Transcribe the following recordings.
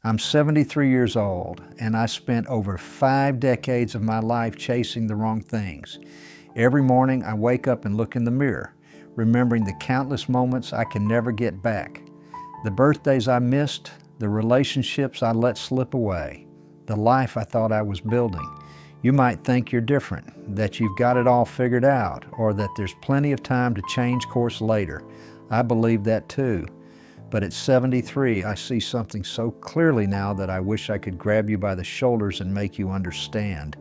I'm 73 years old, and I spent over 5 decades of my life chasing the wrong things. Every morning I wake up and look in the mirror, remembering the countless moments I can never get back. The birthdays I missed, the relationships I let slip away, the life I thought I was building. You might think you're different, that you've got it all figured out, or that there's plenty of time to change course later. I believe that too. But at 73, I see something so clearly now that I wish I could grab you by the shoulders and make you understand.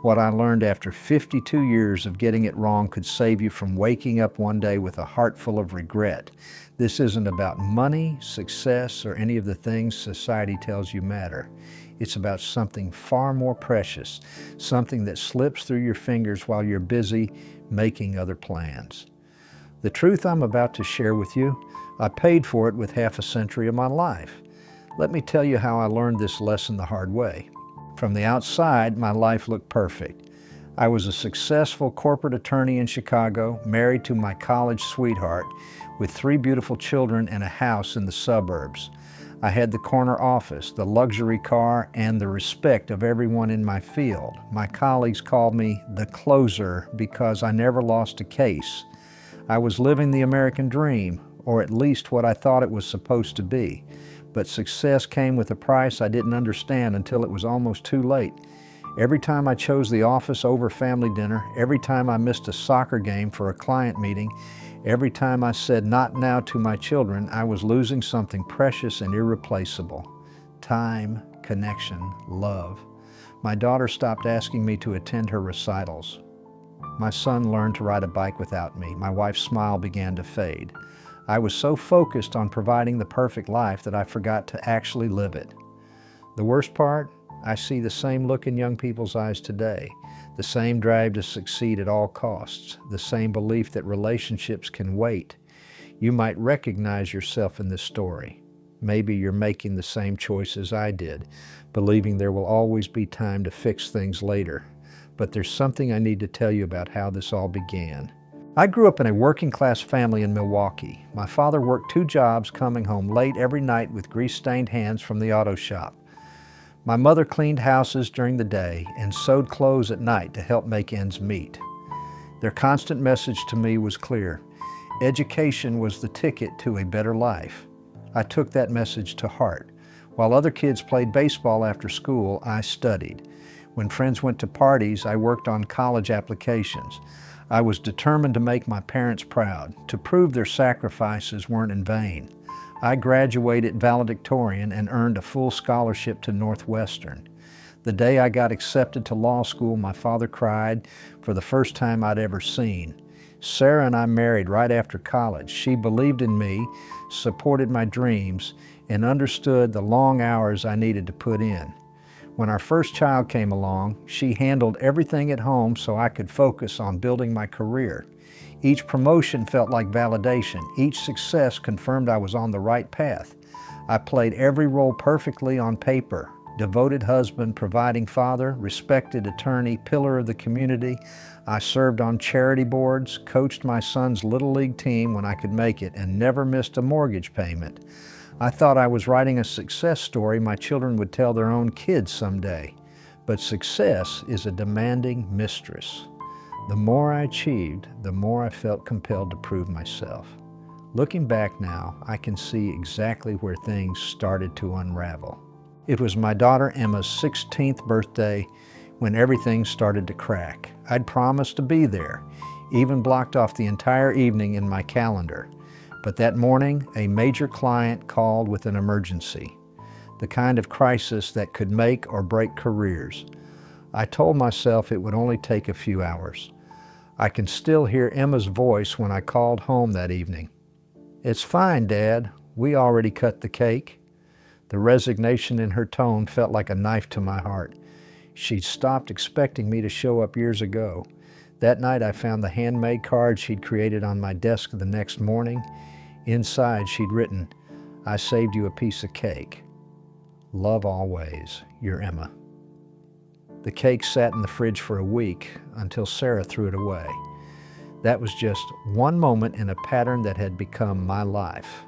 What I learned after 52 years of getting it wrong could save you from waking up one day with a heart full of regret. This isn't about money, success, or any of the things society tells you matter. It's about something far more precious, something that slips through your fingers while you're busy making other plans. The truth I'm about to share with you, I paid for it with half a century of my life. Let me tell you how I learned this lesson the hard way. From the outside, my life looked perfect. I was a successful corporate attorney in Chicago, married to my college sweetheart, with 3 beautiful children and a house in the suburbs. I had the corner office, the luxury car, and the respect of everyone in my field. My colleagues called me the closer because I never lost a case. I was living the American dream, or at least what I thought it was supposed to be. But success came with a price I didn't understand until it was almost too late. Every time I chose the office over family dinner, every time I missed a soccer game for a client meeting, every time I said not now to my children, I was losing something precious and irreplaceable. Time, connection, love. My daughter stopped asking me to attend her recitals. My son learned to ride a bike without me. My wife's smile began to fade. I was so focused on providing the perfect life that I forgot to actually live it. The worst part, I see the same look in young people's eyes today, the same drive to succeed at all costs, the same belief that relationships can wait. You might recognize yourself in this story. Maybe you're making the same choices I did, believing there will always be time to fix things later. But there's something I need to tell you about how this all began. I grew up in a working-class family in Milwaukee. My father worked 2 jobs, coming home late every night with grease-stained hands from the auto shop. My mother cleaned houses during the day and sewed clothes at night to help make ends meet. Their constant message to me was clear. Education was the ticket to a better life. I took that message to heart. While other kids played baseball after school, I studied. When friends went to parties, I worked on college applications. I was determined to make my parents proud, to prove their sacrifices weren't in vain. I graduated valedictorian and earned a full scholarship to Northwestern. The day I got accepted to law school, my father cried for the first time I'd ever seen. Sarah and I married right after college. She believed in me, supported my dreams, and understood the long hours I needed to put in. When our first child came along, she handled everything at home so I could focus on building my career. Each promotion felt like validation. Each success confirmed I was on the right path. I played every role perfectly on paper. Devoted husband, providing father, respected attorney, pillar of the community. I served on charity boards, coached my son's Little League team when I could make it, and never missed a mortgage payment. I thought I was writing a success story my children would tell their own kids someday. But success is a demanding mistress. The more I achieved, the more I felt compelled to prove myself. Looking back now, I can see exactly where things started to unravel. It was my daughter Emma's 16th birthday when everything started to crack. I'd promised to be there, even blocked off the entire evening in my calendar. But that morning, a major client called with an emergency, the kind of crisis that could make or break careers. I told myself it would only take a few hours. I can still hear Emma's voice when I called home that evening. "It's fine, Dad. We already cut the cake." The resignation in her tone felt like a knife to my heart. She'd stopped expecting me to show up years ago. That night I found the handmade card she'd created on my desk the next morning. Inside she'd written, "I saved you a piece of cake. Love always, your Emma." The cake sat in the fridge for a week until Sarah threw it away. That was just one moment in a pattern that had become my life.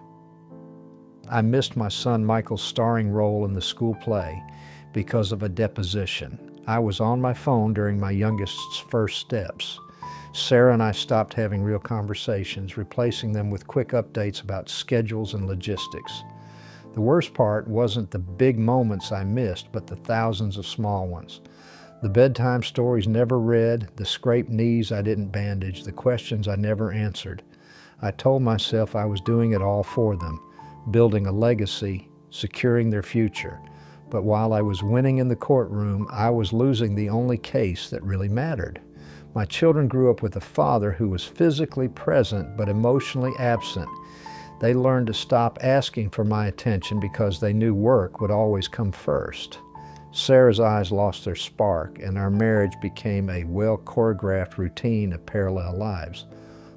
I missed my son Michael's starring role in the school play because of a deposition. I was on my phone during my youngest's first steps. Sarah and I stopped having real conversations, replacing them with quick updates about schedules and logistics. The worst part wasn't the big moments I missed, but the thousands of small ones. The bedtime stories never read, the scraped knees I didn't bandage, the questions I never answered. I told myself I was doing it all for them, building a legacy, securing their future. But while I was winning in the courtroom, I was losing the only case that really mattered. My children grew up with a father who was physically present but emotionally absent. They learned to stop asking for my attention because they knew work would always come first. Sarah's eyes lost their spark, and our marriage became a well-choreographed routine of parallel lives.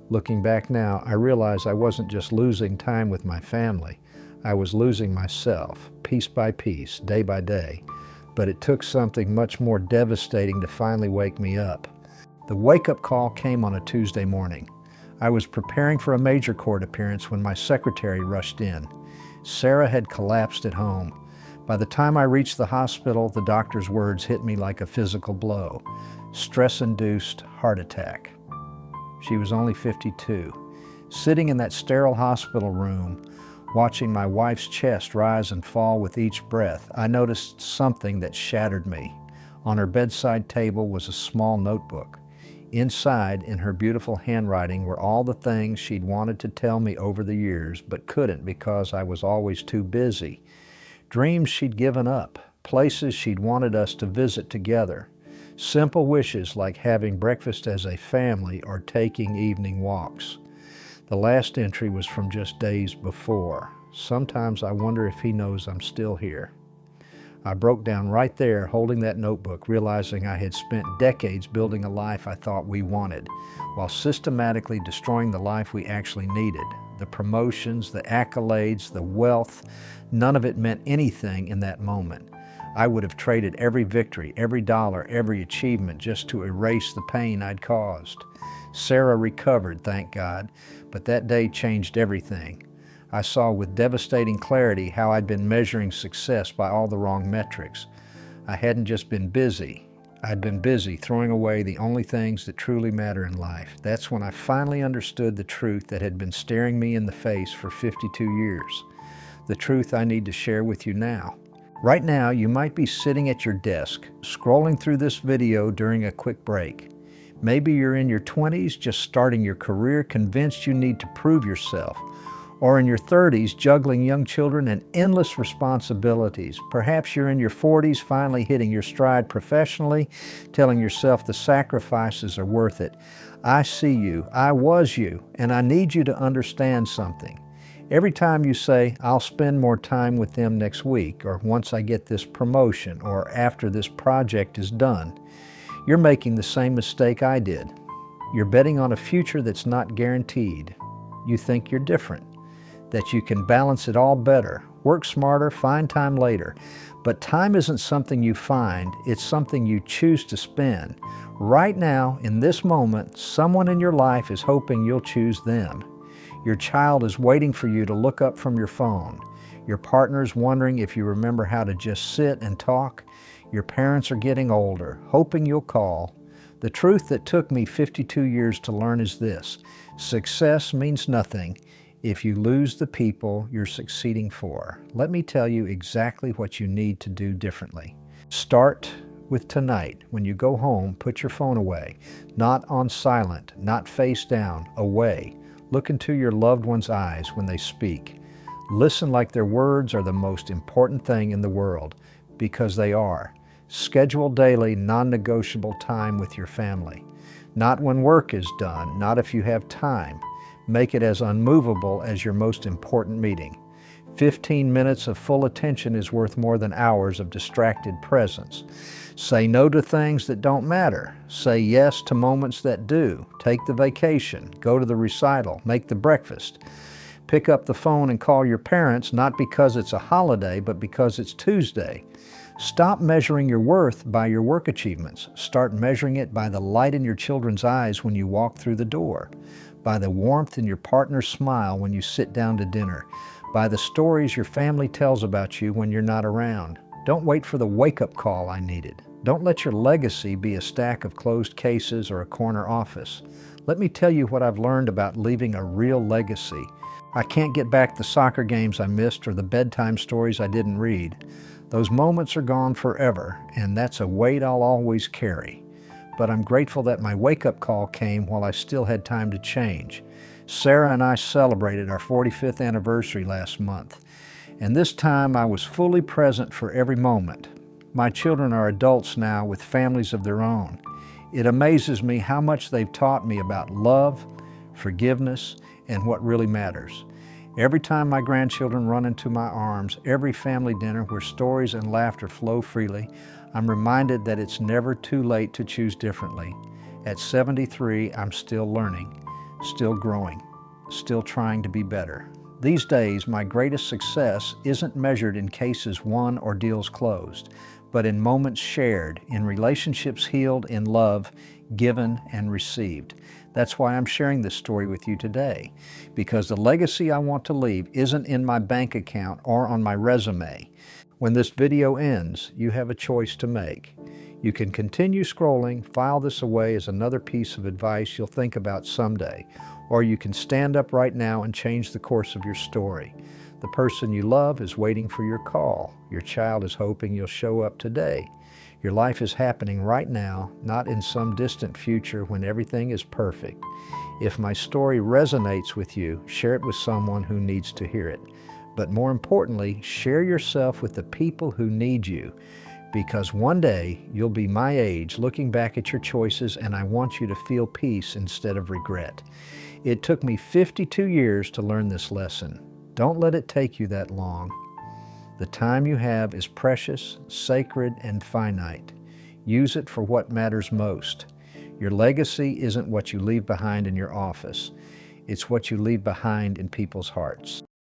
Looking back now, I realize I wasn't just losing time with my family. I was losing myself, piece by piece, day by day. But it took something much more devastating to finally wake me up. The wake-up call came on a Tuesday morning. I was preparing for a major court appearance when my secretary rushed in. Sarah had collapsed at home. By the time I reached the hospital, the doctor's words hit me like a physical blow. Stress-induced heart attack. She was only 52. Sitting in that sterile hospital room, watching my wife's chest rise and fall with each breath, I noticed something that shattered me. On her bedside table was a small notebook. Inside, in her beautiful handwriting, were all the things she'd wanted to tell me over the years, but couldn't because I was always too busy. Dreams she'd given up, places she'd wanted us to visit together. Simple wishes like having breakfast as a family or taking evening walks. The last entry was from just days before. Sometimes I wonder if he knows I'm still here. I broke down right there, holding that notebook, realizing I had spent decades building a life I thought we wanted, while systematically destroying the life we actually needed. The promotions, the accolades, the wealth, none of it meant anything in that moment. I would have traded every victory, every dollar, every achievement just to erase the pain I'd caused. Sarah recovered, thank God, but that day changed everything. I saw with devastating clarity how I'd been measuring success by all the wrong metrics. I hadn't just been busy. I'd been busy throwing away the only things that truly matter in life. That's when I finally understood the truth that had been staring me in the face for 52 years. The truth I need to share with you now. Right now, you might be sitting at your desk, scrolling through this video during a quick break. Maybe you're in your 20s, just starting your career, convinced you need to prove yourself. Or in your 30s, juggling young children and endless responsibilities. Perhaps you're in your 40s, finally hitting your stride professionally, telling yourself the sacrifices are worth it. I see you, I was you, and I need you to understand something. Every time you say, I'll spend more time with them next week, or once I get this promotion, or after this project is done, you're making the same mistake I did. You're betting on a future that's not guaranteed. You think you're different, that you can balance it all better, work smarter, find time later. But time isn't something you find, it's something you choose to spend. Right now, in this moment, someone in your life is hoping you'll choose them. Your child is waiting for you to look up from your phone. Your partner's wondering if you remember how to just sit and talk. Your parents are getting older, hoping you'll call. The truth that took me 52 years to learn is this: success means nothing if you lose the people you're succeeding for. Let me tell you exactly what you need to do differently. Start with tonight. When you go home, put your phone away. Not on silent, not face down, away. Look into your loved one's eyes when they speak. Listen like their words are the most important thing in the world, because they are. Schedule daily, non-negotiable time with your family. Not when work is done, not if you have time. Make it as unmovable as your most important meeting. 15 minutes of full attention is worth more than hours of distracted presence. Say no to things that don't matter. Say yes to moments that do. Take the vacation, go to the recital, make the breakfast. Pick up the phone and call your parents, not because it's a holiday, but because it's Tuesday. Stop measuring your worth by your work achievements. Start measuring it by the light in your children's eyes when you walk through the door, by the warmth in your partner's smile when you sit down to dinner, by the stories your family tells about you when you're not around. Don't wait for the wake-up call I needed. Don't let your legacy be a stack of closed cases or a corner office. Let me tell you what I've learned about leaving a real legacy. I can't get back the soccer games I missed or the bedtime stories I didn't read. Those moments are gone forever, and that's a weight I'll always carry. But I'm grateful that my wake-up call came while I still had time to change. Sarah and I celebrated our 45th anniversary last month, and this time I was fully present for every moment. My children are adults now with families of their own. It amazes me how much they've taught me about love, forgiveness, and what really matters. Every time my grandchildren run into my arms, every family dinner where stories and laughter flow freely, I'm reminded that it's never too late to choose differently. At 73, I'm still learning, still growing, still trying to be better. These days, my greatest success isn't measured in cases won or deals closed, but in moments shared, in relationships healed, in love given and received. That's why I'm sharing this story with you today, because the legacy I want to leave isn't in my bank account or on my resume. When this video ends, you have a choice to make. You can continue scrolling, file this away as another piece of advice you'll think about someday, or you can stand up right now and change the course of your story. The person you love is waiting for your call. Your child is hoping you'll show up today. Your life is happening right now, not in some distant future when everything is perfect. If my story resonates with you, share it with someone who needs to hear it. But more importantly, share yourself with the people who need you, because one day you'll be my age looking back at your choices, and I want you to feel peace instead of regret. It took me 52 years to learn this lesson. Don't let it take you that long. The time you have is precious, sacred, and finite. Use it for what matters most. Your legacy isn't what you leave behind in your office. It's what you leave behind in people's hearts.